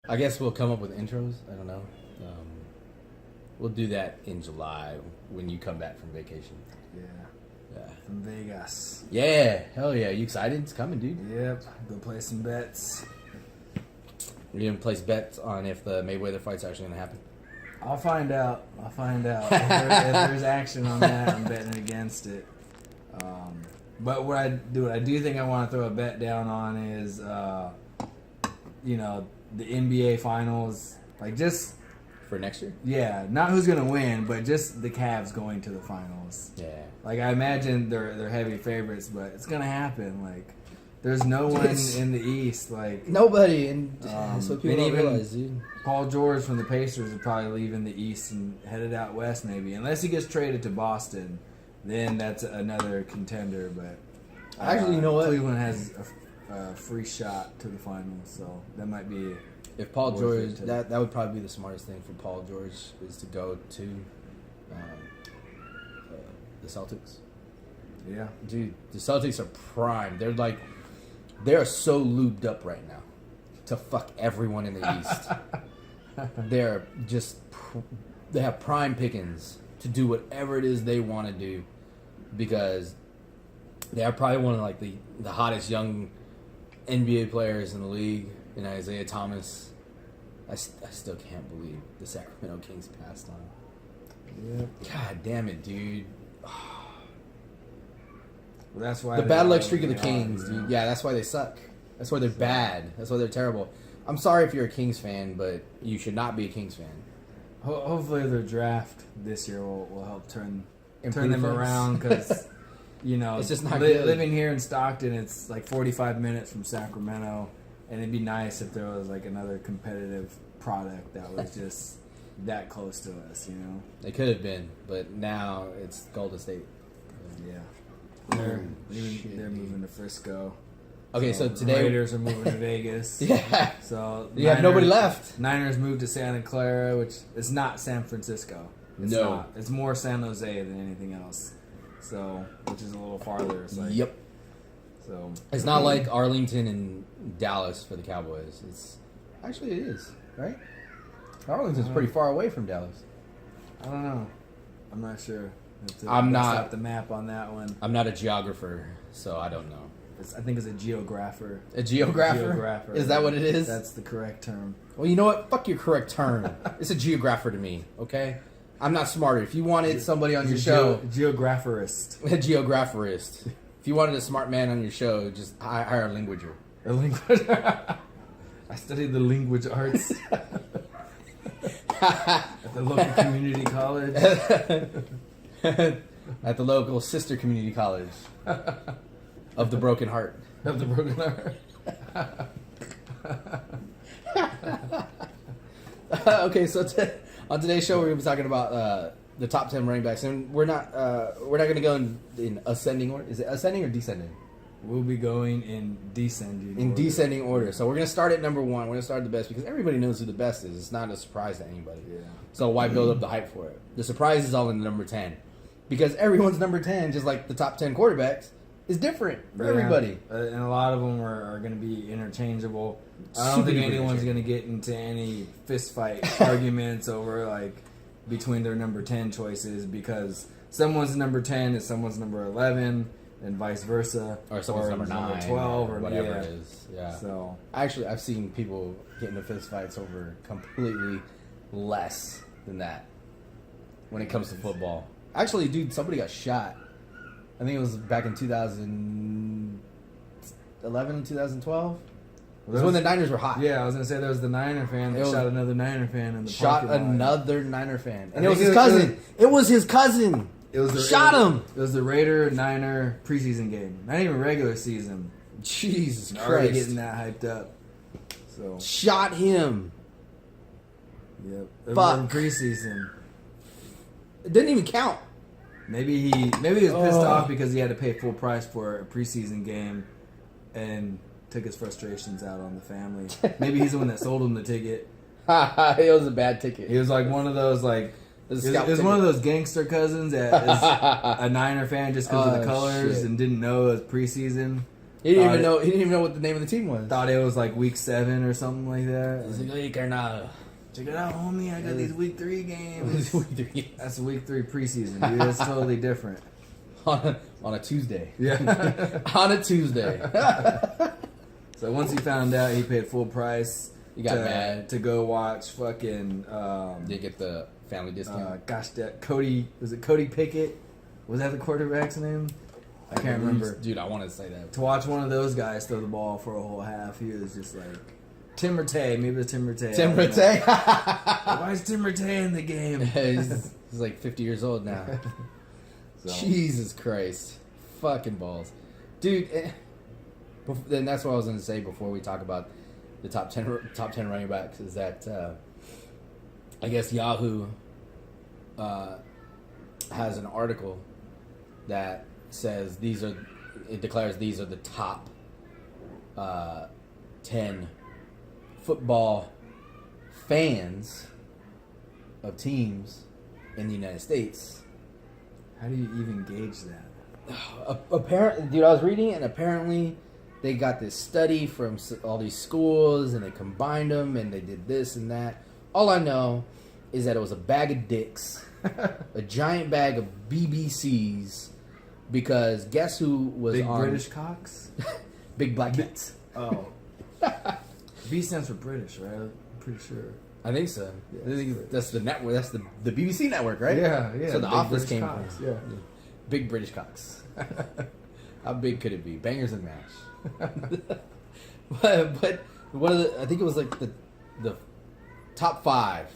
I guess we'll come up with intros. I don't know. We'll do that in July when you come back from vacation. Yeah. From Vegas. Yeah. Hell yeah. You excited? It's coming, dude. Yep. Go play some bets. You're going to place bets on if the Mayweather fight's actually going to happen? I'll find out. If there's action on that, I'm betting against it. But what I do think I want to throw a bet down on is, the NBA Finals. Like, just... For next year? Yeah, not who's going to win, but just the Cavs going to the finals. Yeah. Like, I imagine they're heavy favorites, but it's going to happen. Like, there's no one in the East. Like, nobody. And that's what people don't realize, dude. Paul George from the Pacers is probably leaving the East and headed out West, maybe. Unless he gets traded to Boston, then that's another contender. But actually, you know what? Cleveland has a free shot to the finals, so that might be... If Paul George, that would probably be the smartest thing for Paul George is to go to the Celtics. Yeah. Dude, the Celtics are prime. They are so lubed up right now to fuck everyone in the East. They have prime pickings to do whatever it is they want to do because they are probably one of the hottest young NBA players in the league. And Isaiah Thomas, I still can't believe the Sacramento Kings passed on him. Yeah. God damn it, dude. Well, that's why the bad luck streak of the Kings, dude. Yeah, that's why they suck. That's why they're bad. That's why they're terrible. I'm sorry if you're a Kings fan, but you should not be a Kings fan. Hopefully their draft this year will help turn them around because, it's just not living here in Stockton, it's like 45 minutes from Sacramento. And it'd be nice if there was another competitive product that was just that close to us, It could have been, but now it's Golden State. Yeah. They're moving to Frisco. Okay, so today... Raiders are moving to Vegas. Yeah. So you have nobody left. Niners moved to Santa Clara, which is not San Francisco. It's not. It's more San Jose than anything else. So, which is a little farther. Yep. So it's not like Arlington and Dallas for the Cowboys. It is, right? Arlington's pretty far away from Dallas. I don't know. I'm not sure. I'm not off the map on that one. I'm not a geographer, so I don't know. I think it's a geographer. A geographer? Is that what it is? That's the correct term. Well, you know what? Fuck your correct term. It's a geographer to me, okay? I'm not smarter. If you wanted somebody on your show... Geographerist. A geographerist. If you wanted a smart man on your show, just hire a languager. A languager? I studied the language arts at the local community college. At the local sister community college of the Broken Heart. Of the Broken Heart. Okay, so on today's show, we're going to be talking about the top 10 running backs, and we're not going to go in ascending order. Is it ascending or descending? We'll be going in descending order. In descending order. So we're going to start at number 1. We're going to start at the best because everybody knows who the best is. It's not a surprise to anybody. Yeah. So why build up the hype for it? The surprise is all in the number 10. Because everyone's number 10, just like the top 10 quarterbacks, is different for everybody. And a lot of them are going to be interchangeable. I don't think anyone's going to get into any fist fight arguments over between their number 10 choices because someone's number 10 is someone's number 11 and vice versa. Or someone's number 9 12 or whatever it is. Yeah. So actually, I've seen people get into fist fights over completely less than that when it comes to football. Actually, dude, somebody got shot. I think it was back in 2011, 2012. It was when the Niners were hot. Yeah, I was going to say there was the Niner fan that shot another Niner fan in the parking lot. Another Niner fan. And it was his cousin. It was his cousin. Shot him. It was the Raider-Niner preseason game. Not even regular season. Jesus Christ. Already getting that hyped up. So shot him. Yep. Fuck. Preseason. It didn't even count. Maybe he was pissed off because he had to pay full price for a preseason game and took his frustrations out on the family. Maybe he's the one that sold him the ticket. It was a bad ticket. He was one of those it was one of those gangster cousins that is a Niner fan just because of the colors and didn't know it was preseason. He didn't even know. He didn't even know what the name of the team was. Thought it was like week 7 or something like that. He's like, Carnado. Check it out, homie. I got these week 3 games. Week 3. That's week 3 preseason, dude. That's totally different. On a Tuesday. Yeah. On a Tuesday. So once he found out, he paid full price. He got mad to go watch fucking. They get the family discount. Cody Pickett. Was that the quarterback's name? I can't remember. Dude, I wanted to say that. To watch one of those guys throw the ball for a whole half, he was just like Tim Rattay. Maybe it was Tim Rattay. Tim Rattay. Why is Tim Rattay in the game? He's like 50 years old now. So. Jesus Christ, fucking balls, dude. Then that's what I was going to say before we talk about the top 10 running backs is that I guess Yahoo has an article that says declares these are the top 10 football fans of teams in the United States. How do you even gauge that? Apparently, dude, I was reading, and apparently they got this study from all these schools, and they combined them, and they did this and that. All I know is that it was a bag of dicks, a giant bag of BBCs, because guess who was Big on... British cocks? Big black cats. Oh. B stands for British, right? I'm pretty sure. I think so. Yeah, I think that's the network. That's the BBC network, right? Yeah. So the Office came cocks, from. Yeah. Big British cocks. How big could it be? Bangers and mash. but one of the, I think it was like the top 5,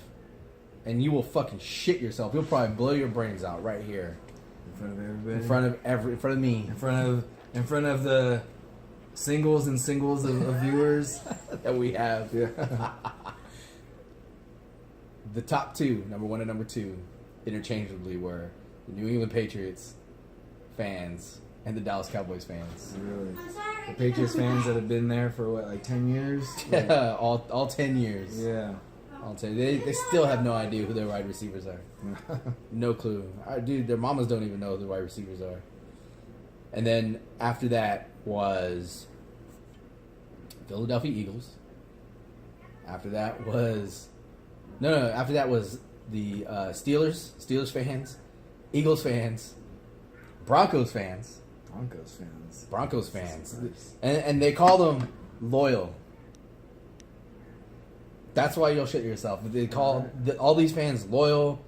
and you will fucking shit yourself. You'll probably blow your brains out right here. In front of everybody. In front of me. In front of the singles of viewers that we have. Yeah. The top 2, number 1 and number 2, interchangeably were the New England Patriots fans and the Dallas Cowboys fans. Really? The Patriots fans that have been there for what, like 10 years? Yeah, all 10 years. Yeah. I'll tell you, they still have no idea who their wide receivers are. No clue. Dude, their mamas don't even know who the wide receivers are. And then after that was Philadelphia Eagles. After that was... No, after that was the Steelers fans, Eagles fans, Broncos fans. Nice. And they call them loyal. That's why you'll shit yourself. They call all these fans loyal.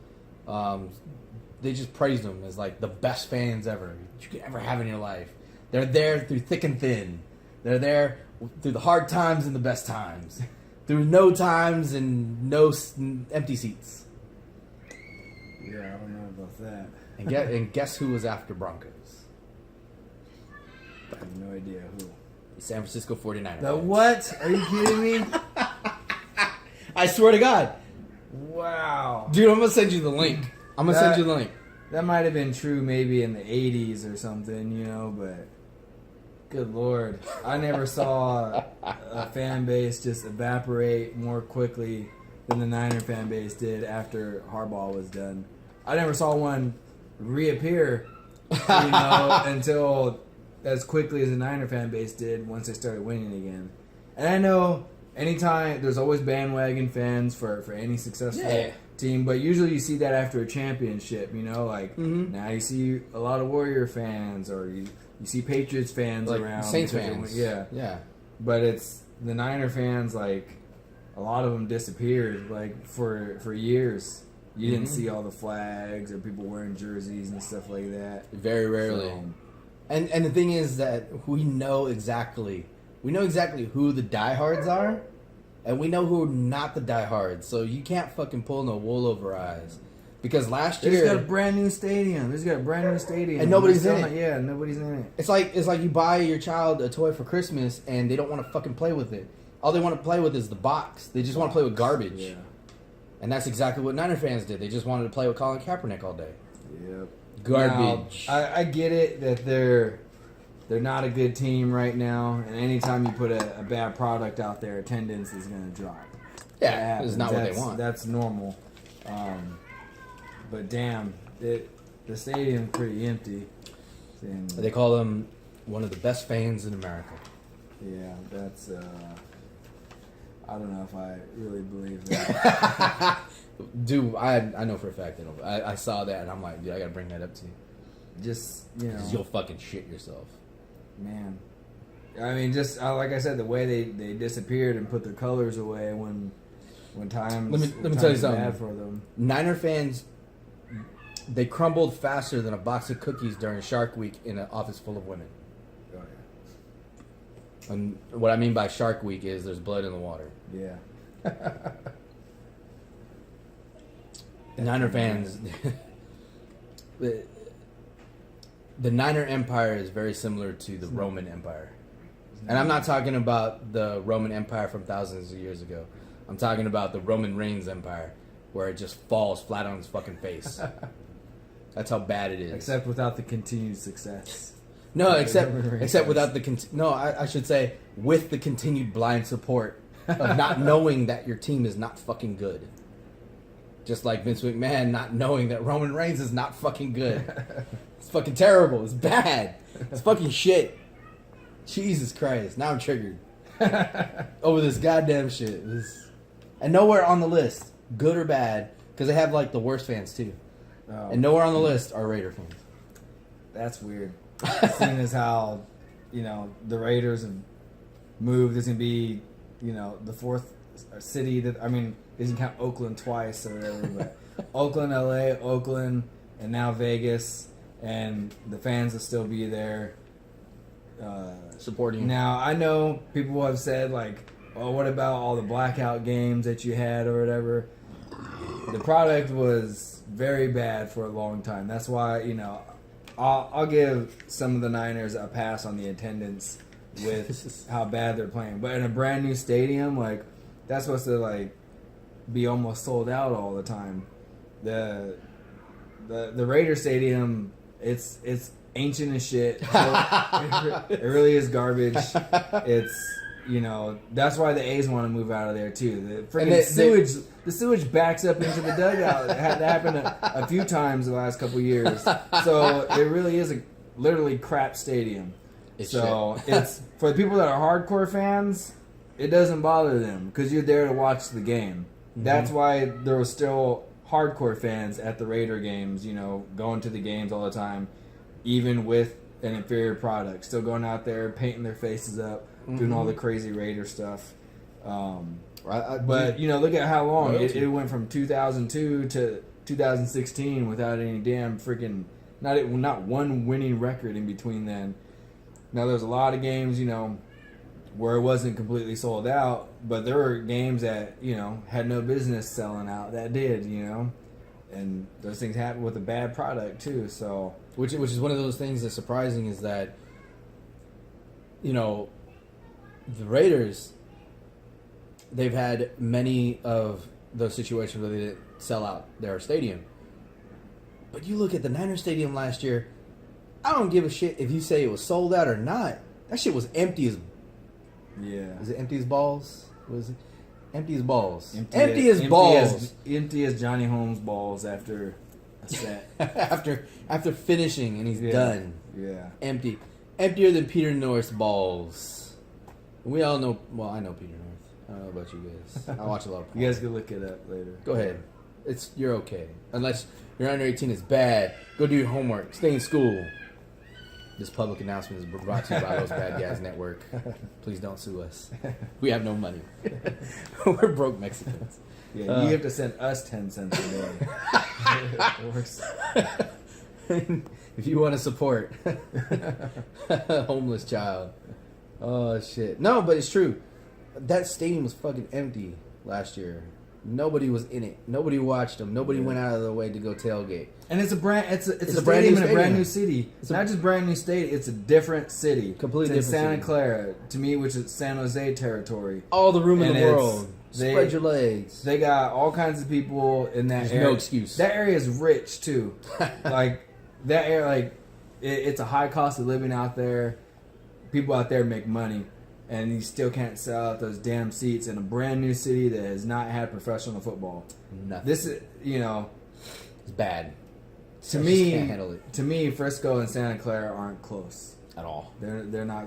They just praise them as like the best fans ever you could ever have in your life. They're there through thick and thin. They're there through the hard times and the best times. Through no times and no empty seats. Yeah, I don't know about that. And guess who was after Broncos? I have no idea who. San Francisco 49ers. The what? Are you kidding me? I swear to God. Wow. Dude, I'm going to send you the link. That might have been true maybe in the 80s or something, you know, but... Good Lord. I never saw a fan base just evaporate more quickly than the Niner fan base did after Harbaugh was done. I never saw one reappear, until as quickly as the Niner fan base did once they started winning again. And I know anytime, there's always bandwagon fans for any successful team, but usually you see that after a championship, now you see a lot of Warrior fans, or you see Patriots fans like around. Saints fans. Yeah. But it's the Niner fans, like, a lot of them disappeared, like, for years. You didn't see all the flags or people wearing jerseys and stuff like that. Very rarely. So, and the thing is that we know exactly who the diehards are, and we know who are not the diehards. So you can't fucking pull no wool over eyes. Because last year... They just got a brand new stadium. And nobody's in it. Yeah, nobody's in it. It's like you buy your child a toy for Christmas and they don't want to fucking play with it. All they want to play with is the box. They just want to play with garbage. Yeah. And that's exactly what Niner fans did. They just wanted to play with Colin Kaepernick all day. Yep. Garbage. Now, I get it that they're not a good team right now, and anytime you put a bad product out there, attendance is going to drop. Yeah, it's not what they want. That's normal. But damn, the stadium's pretty empty. They call them one of the best fans in America. Yeah, that's. I don't know if I really believe that. Dude, I know for a fact that I saw that and I'm like, dude, I gotta bring that up to you. Just, you know. 'Cause you'll fucking shit yourself. Man. I mean, just like I said, the way they disappeared and put their colors away when times. Let me tell you something. Bad for them. Niner fans, they crumbled faster than a box of cookies during Shark Week in an office full of women. Oh yeah. And what I mean by Shark Week is there's blood in the water. Yeah. Niner fans. The Niner Empire is very similar to the Roman Empire. And I'm not talking about the Roman Empire from thousands of years ago. I'm talking about the Roman Reigns Empire, where it just falls flat on its fucking face. That's how bad it is. Except without the continued success. No, except without the I should say with the continued blind support of not knowing that your team is not fucking good. Just like Vince McMahon not knowing that Roman Reigns is not fucking good. It's fucking terrible. It's bad. It's fucking shit. Jesus Christ. Now I'm triggered. Over this goddamn shit. And nowhere on the list, good or bad, because they have like the worst fans too. Oh. And nowhere on the list are Raider fans. That's weird. Seeing as how, the Raiders have moved. There's going to be, the fourth city that, doesn't count Oakland twice or whatever, but Oakland, LA, Oakland, and now Vegas, and the fans will still be there. Supporting. Now, I know people have said, like, oh, what about all the blackout games that you had or whatever? The product was very bad for a long time. That's why, I'll give some of the Niners a pass on the attendance with how bad they're playing. But in a brand new stadium, like, that's supposed to, like, be almost sold out all the time. The Raider Stadium, it's ancient as shit. It really is garbage. It's, that's why the A's want to move out of there too. The sewage backs up into the dugout. That happened a few times the last couple of years. So it really is a literally crap stadium. It's for the people that are hardcore fans, it doesn't bother them because you're there to watch the game. Mm-hmm. That's why there was still hardcore fans at the Raider games, going to the games all the time, even with an inferior product. Still going out there, painting their faces up, doing all the crazy Raider stuff. But, look at how long. It went from 2002 to 2016 without any damn freaking... Not one winning record in between then. Now, there's a lot of games, where it wasn't completely sold out, but there were games that, had no business selling out that did, and those things happen with a bad product too, so. Which is one of those things that's surprising is that, the Raiders, they've had many of those situations where they didn't sell out their stadium. But you look at the Niners stadium last year, I don't give a shit if you say it was sold out or not. That shit was empty as... Yeah. Is it empty as balls? Was it empty as balls? Empty as balls. Empty as Johnny Holmes' balls after a set. after finishing and he's done. Yeah. Empty. Emptier than Peter North's balls. We all know... Well, I know Peter North. I don't know about you guys. I watch a lot of porn. You guys can look it up later. Go ahead. You're okay. Unless you're under 18, it's bad. Go do your homework. Stay in school. This public announcement is brought to you by Those Bad Guys Network. Please don't sue us. We have no money. We're broke Mexicans. Yeah, you have to send us 10 cents a day. If you want to support a homeless child. Oh, shit. No, but it's true. That stadium was fucking empty last year. Nobody was in it. Nobody watched them. Nobody went out of their way to go tailgate. And it's a stadium in a brand new city. It's not just brand new state. It's a different city. Completely it's different in Santa Clara, to me, which is San Jose territory. All the room in the world. Spread your legs. They got all kinds of people in that area. No excuse. That area is rich too. Like that area, it's a high cost of living out there. People out there make money. And you still can't sell out those damn seats in a brand new city that has not had professional football. Nothing. This is, it's bad. To me, Frisco and Santa Clara aren't close. at all. They're not.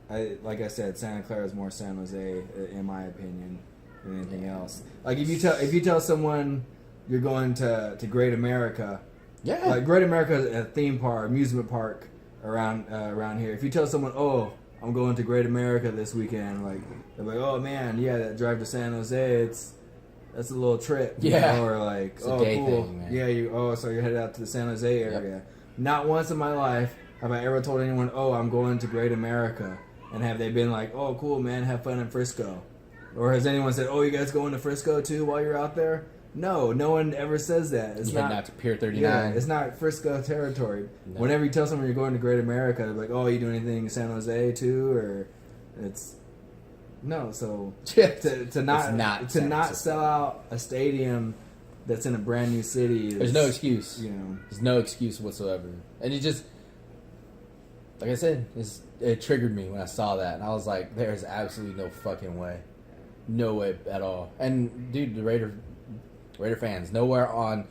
Like I said, Santa Clara is more San Jose, in my opinion, than anything else. Like if you tell someone you're going to Great America, like Great America is a theme park, amusement park around here. If you tell someone, oh, I'm going to Great America this weekend, like they're like, oh man, yeah, that drive to San Jose, that's a little trip, you know? Or like, oh cool, thing, yeah, so you're headed out to the San Jose area. Yep. Not once in my life have I ever told anyone, oh, I'm going to Great America, and have they been like, oh cool man, have fun in Frisco, or has anyone said, oh, you guys going to Frisco too while you're out there? No one ever says that. It's not to Pier 39. Yeah, it's not Frisco territory. No. Whenever you tell someone you're going to Great America, they're like, "Oh, you do anything in San Jose too?" Or it's no. So to not sell out a stadium that's in a brand new city. There's no excuse. There's no excuse whatsoever. And it just, like I said, it triggered me when I saw that, and I was like, "There's absolutely no fucking way, no way at all." And dude, the Raider fans, nowhere on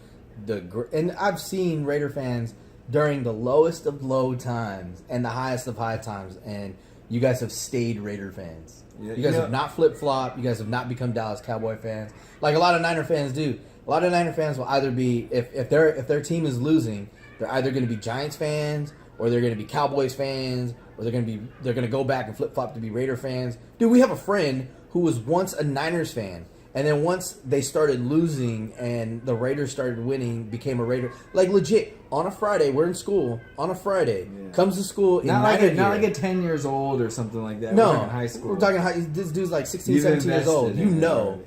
and I've seen Raider fans during the lowest of low times and the highest of high times, and you guys have stayed Raider fans. Yeah, you guys have not flip-flopped. You guys have not become Dallas Cowboy fans like a lot of Niner fans do. A lot of Niner fans will either be, if their team is losing, they're either going to be Giants fans, or they're going to be Cowboys fans, or they're going to go back and flip-flop to be Raider fans. Dude, we have a friend who was once a Niners fan. And then once they started losing and the Raiders started winning, became a Raider. Like legit, on a Friday, we're in school. On a Friday, comes to school in not like a 10 years old or something like that. No, we're talking high school. We're talking this dude's like 16, 17 years old. You know,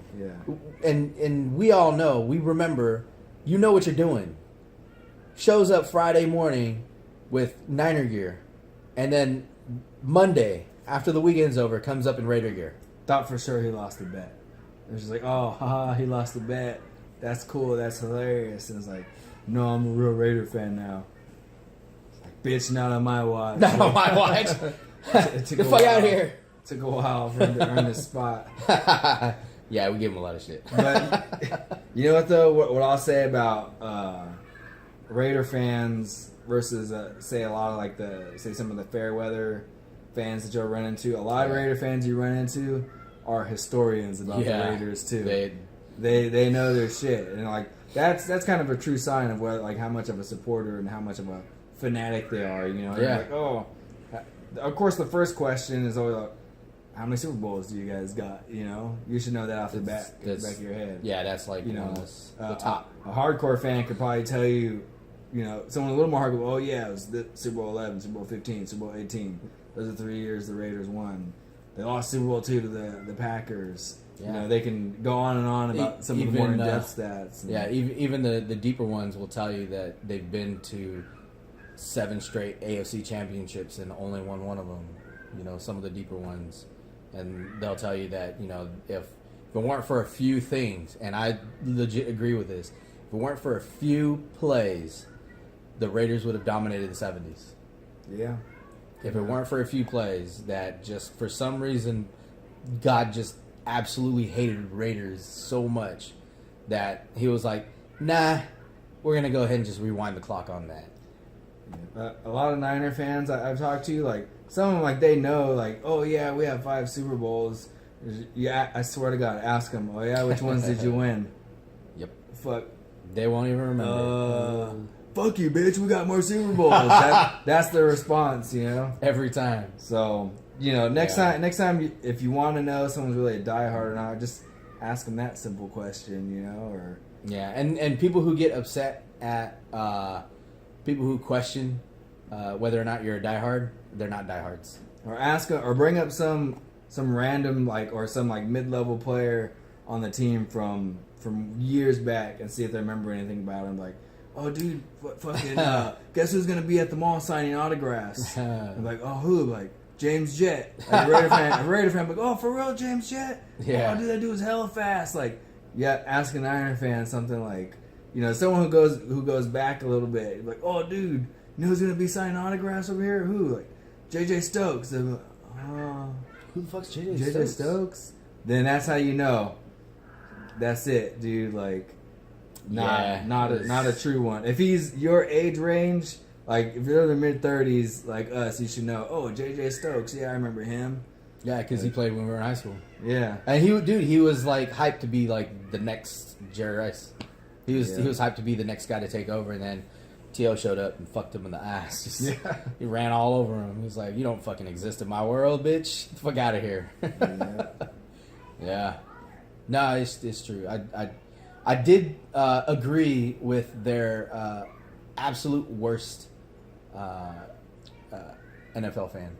and we all know. We remember. You know what you're doing. Shows up Friday morning with Niner gear, and then Monday after the weekend's over, comes up in Raider gear. Thought for sure he lost the bet. It was just like, oh, haha, he lost the bet. That's cool. That's hilarious. And it's like, no, I'm a real Raider fan now. It's like, bitch, not on my watch. Not on my watch. Get the fuck out of here. It took a while for him to earn his spot. Yeah, we give him a lot of shit. But you know what, though? What I'll say about Raider fans versus, say, a lot of some of the fair weather fans that you'll run into. A lot of Raider fans you run into are historians about the Raiders too. They know their shit, and like that's kind of a true sign of what, like, how much of a supporter and how much of a fanatic they are. You know, like, oh, of course the first question is always like, how many Super Bowls do you guys got? You know, you should know that off the back of your head. Yeah, that's like, you know, the top. A hardcore fan could probably tell you, you know, someone a little more hardcore. Oh yeah, it was the Super Bowl 11, Super Bowl 15, Super Bowl 18. Those are 3 years the Raiders won. They lost Super Bowl II to the Packers. Yeah. You know, they can go on and on about some of the more in-depth stats. Yeah, even the deeper ones will tell you that they've been to 7 straight AFC championships and only won one of them. You know, some of the deeper ones. And they'll tell you that, you know, if it weren't for a few things, and I legit agree with this, if it weren't for a few plays, the Raiders would have dominated the 70s. Yeah. If it weren't for a few plays that just, for some reason, God just absolutely hated Raiders so much that he was like, nah, we're going to go ahead and just rewind the clock on that. A lot of Niner fans I've talked to, like, some of them, like, they know, like, oh, yeah, we have 5 Super Bowls. Yeah, I swear to God, ask them, oh, yeah, which ones did you win? Yep. Fuck. They won't even remember. Fuck you, bitch, we got more Super Bowls. That's the response, you know? Every time. So, you know, next time, if you want to know if someone's really a diehard or not, just ask them that simple question, you know? Or yeah, and people who get upset at people who question whether or not you're a diehard, they're not diehards. Or bring up some random, like, or some, like, mid-level player on the team from years back and see if they remember anything about him, like, oh, dude, fucking, guess who's going to be at the mall signing autographs? I'm like, oh, who? Like, James Jett. Like, a Raider fan, like, oh, for real, James Jett? Yeah. Oh, dude, that dude was hella fast. Like, yeah, ask an Iron fan something like, you know, someone who goes back a little bit. Like, oh, dude, you know who's going to be signing autographs over here? Who? Like, J.J. Stokes. Like, who the fuck's J.J. Stokes? Then that's how you know. That's it, dude. Like, not a true one. If he's your age range, Like, if you're in the mid-30s, like us, you should know, oh, J.J. Stokes, yeah, I remember him. Yeah, because he played when we were in high school. Yeah. And he was, like, hyped to be, like, the next Jerry Rice. He was hyped to be the next guy to take over, and then T.O. showed up and fucked him in the ass. He ran all over him. He was like, you don't fucking exist in my world, bitch. Get the fuck out of here. Yeah. No, it's true. I did agree with their absolute worst NFL fan.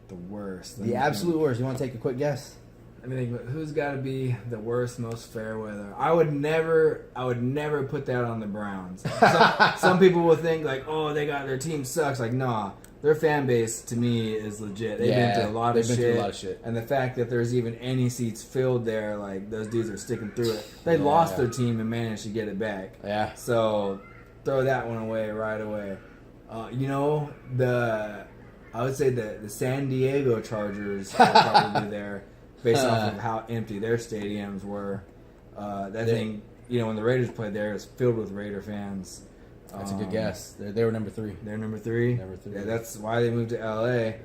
The worst. The absolute worst. You want to take a quick guess? I mean, who's got to be the worst, most fair weather? I would never put that on the Browns. Some people will think like, oh, their team sucks. Like, nah, their fan base to me is legit. They've been through a lot of shit. And the fact that there's even any seats filled there, like those dudes are sticking through it. They lost their team and managed to get it back. Yeah. So throw that one away right away. I would say the San Diego Chargers are probably there. Based off of how empty their stadiums were. Thing, when the Raiders played there, it was filled with Raider fans. That's a good guess. They were number 3. They're number 3? Number 3. Yeah, that's why they moved to L.A. Yeah,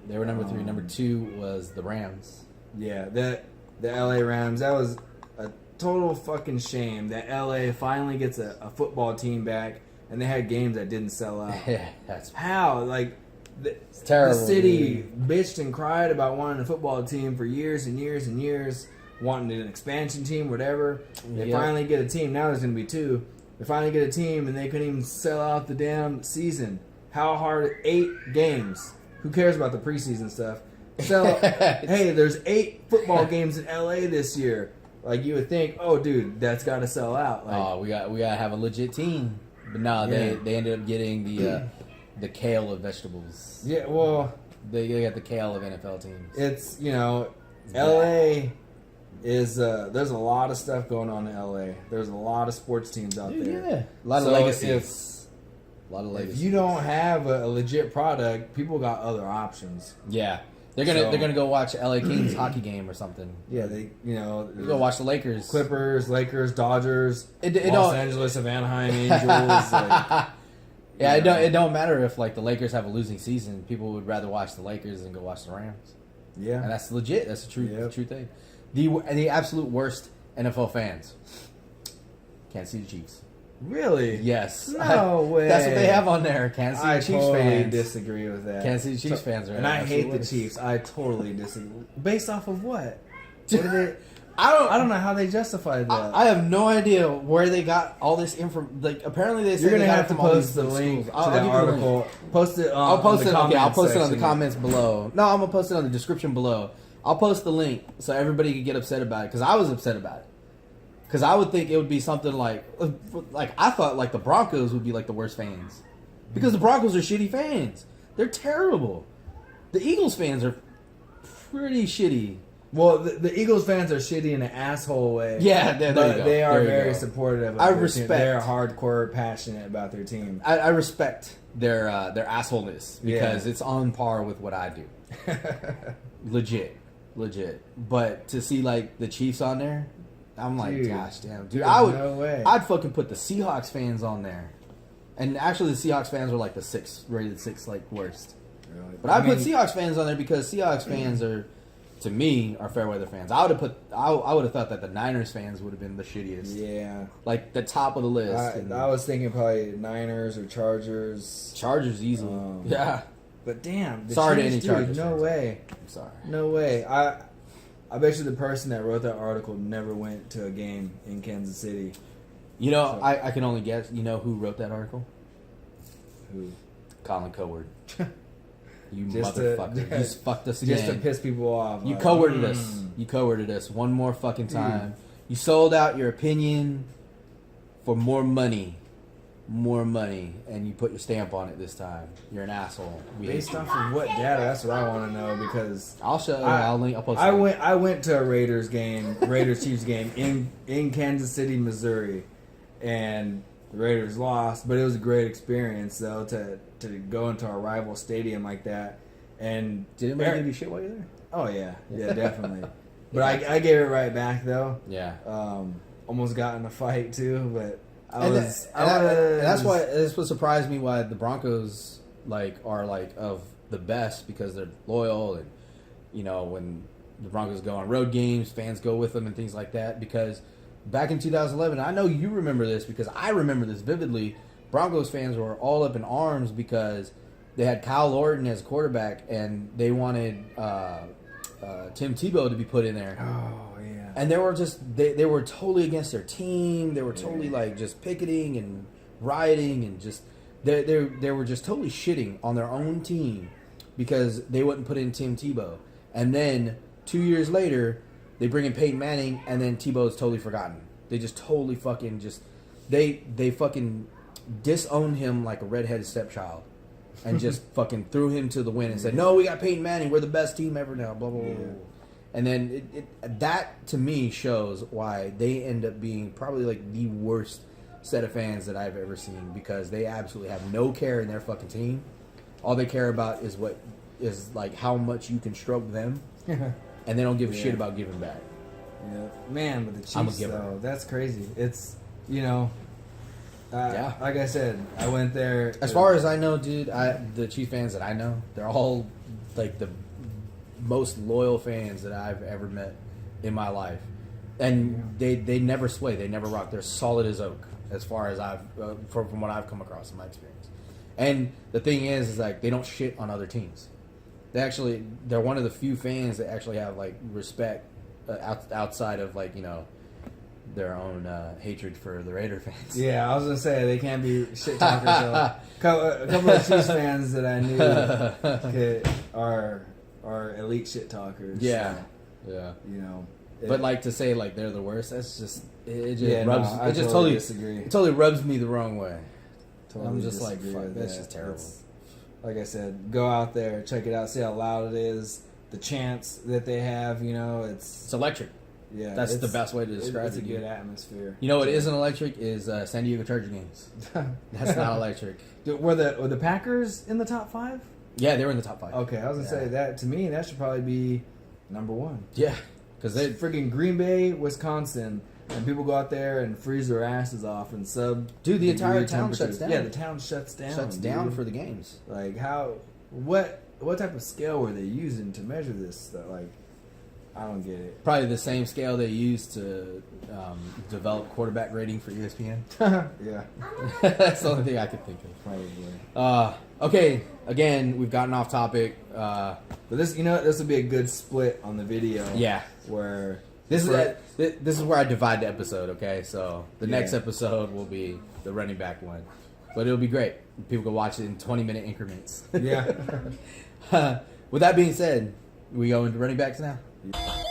they were number 3. Number 2 was the Rams. Yeah, the L.A. Rams. That was a total fucking shame that L.A. finally gets a football team back, and they had games that didn't sell out. Yeah, that's how? Like, it's terrible. The city bitched and cried about wanting a football team for years and years and years, wanting an expansion team, whatever. They finally get a team. Now there's going to be 2. They finally get a team, and they couldn't even sell out the damn season. How hard? 8 games. Who cares about the preseason stuff? Hey, there's 8 football games in L.A. this year. Like, you would think, oh, dude, that's got to sell out. Like, we got to have a legit team. But no, they ended up getting the kale of vegetables. Yeah, well, they got the kale of NFL teams. It's L.A. is there's a lot of stuff going on in L.A. There's a lot of sports teams out there. Yeah, a lot of legacies. If you don't have a legit product, people got other options. Yeah, they're gonna go watch LA Kings hockey game or something. Yeah, they go watch the Lakers, Clippers, Lakers, Dodgers, Los Angeles of Anaheim Angels. Yeah, it don't matter if like the Lakers have a losing season. People would rather watch the Lakers than go watch the Rams. Yeah, and that's legit. That's a true thing. The absolute worst NFL fans can't see the Chiefs. Really? Yes. No way. That's what they have on there. Can't see the Chiefs totally fans. disagree with that. Can't see the Chiefs fans. Right? And I hate the Chiefs. I totally disagree. Based off of what? What are they? I don't know how they justified that. I have no idea where they got all this information. Like, apparently they said you're gonna they got have to post the link to the article. Post it. I'll post it. Okay, I'll post it on the section. comments below. No, I'm gonna post it on the description below. I'll post the link so everybody can get upset about it because I was upset about it. Because I would think it would be something like I thought like the Broncos would be like the worst fans because the Broncos are shitty fans. They're terrible. The Eagles fans are pretty shitty. Well, the Eagles fans are shitty in an asshole way. Yeah, but they are very supportive of their team. They're hardcore passionate about their team. I respect their assholeness because it's on par with what I do. Legit. But to see like the Chiefs on there, I'm like, gosh damn, dude. No way. I'd fucking put the Seahawks fans on there. And actually the Seahawks fans are like rated 6 like worst. Really? But I put Seahawks fans on there because Seahawks fans are, to me, are fair weather fans. I would have thought that the Niners fans would have been the shittiest. Yeah. Like the top of the list. I was thinking probably Niners or Chargers. Chargers easily. Yeah. But damn, sorry to any Chargers. No way. I'm sorry. No way. I bet you the person that wrote that article never went to a game in Kansas City. You know, I can only guess. You know who wrote that article? Who? Colin Coward. You motherfucker. You just fucked us again. Just to piss people off. You co-worded us. You co-worded us one more fucking time. You sold out your opinion for more money. And you put your stamp on it this time. You're an asshole. Based off of what data? That's what I want to know because I'll show you. I'll post. I went to a Raiders Chiefs game in Kansas City, Missouri, and the Raiders lost. But it was a great experience though to go into a rival stadium like that. And did anybody give you shit while you're there? Oh yeah, definitely. But I gave it right back though. Yeah. Almost got in a fight too, but. That's why this would surprise me why the Broncos are of the best, because they're loyal, and when the Broncos go on road games, fans go with them and things like that. Because back in 2011, I know you remember this because I remember this vividly. Broncos fans were all up in arms because they had Kyle Orton as quarterback, and they wanted Tim Tebow to be put in there. Oh yeah. And they were they were totally against their team. They were totally just picketing and rioting, and just they were just totally shitting on their own team because they wouldn't put in Tim Tebow. And then 2 years later, they bring in Peyton Manning, and then Tebow's totally forgotten. They just totally fucking they fucking disowned him like a redheaded stepchild, and just fucking threw him to the wind and said, "No, we got Peyton Manning. We're the best team ever now." Blah blah blah. Yeah. And then that to me shows why they end up being probably the worst set of fans that I've ever seen, because they absolutely have no care in their fucking team. All they care about is how much you can stroke them, and they don't give a shit about giving back. Yeah, man, but the Chiefs though, that's crazy. It's like I said, I went there. As far as I know, dude, the Chiefs fans that I know, they're all the most loyal fans that I've ever met in my life, and they never sway, they never rock. They're solid as oak, as far as from what I've come across in my experience. And the thing is they don't shit on other teams. They're one of the few fans that actually have respect outside of their own hatred for the Raider fans. Yeah, I was gonna say they can't be shit talkers. A couple of Chiefs fans that I knew are elite shit talkers. Yeah, so, yeah. But to say they're the worst, that's just rubs. No, I totally disagree. It totally rubs me the wrong way. Totally I'm just fuck, with that's just terrible. Like I said, go out there, check it out, see how loud it is, the chants that they have. It's electric. Yeah, that's the best way to describe it. It's a good atmosphere. What isn't electric is San Diego Charger games. That's not electric. Were the Packers in the top 5? Yeah, they were in the top 5. Okay, I was gonna say that. To me, that should probably be number 1. Yeah, because they freaking Green Bay, Wisconsin, and people go out there and freeze their asses off and Dude, the entire town shuts down. Yeah, the town shuts down. Shuts down for the games. What type of scale were they using to measure this stuff? I don't get it. Probably the same scale they use to develop quarterback rating for ESPN. Yeah. That's the only thing I could think of. Probably. Okay, again, we've gotten off topic. But this will be a good split on the video. Yeah. Where this is where I divide the episode. Okay, so the next episode will be the running back one, but it'll be great. People can watch it in 20-minute increments. Yeah. With that being said, we go into running backs now. Yeah.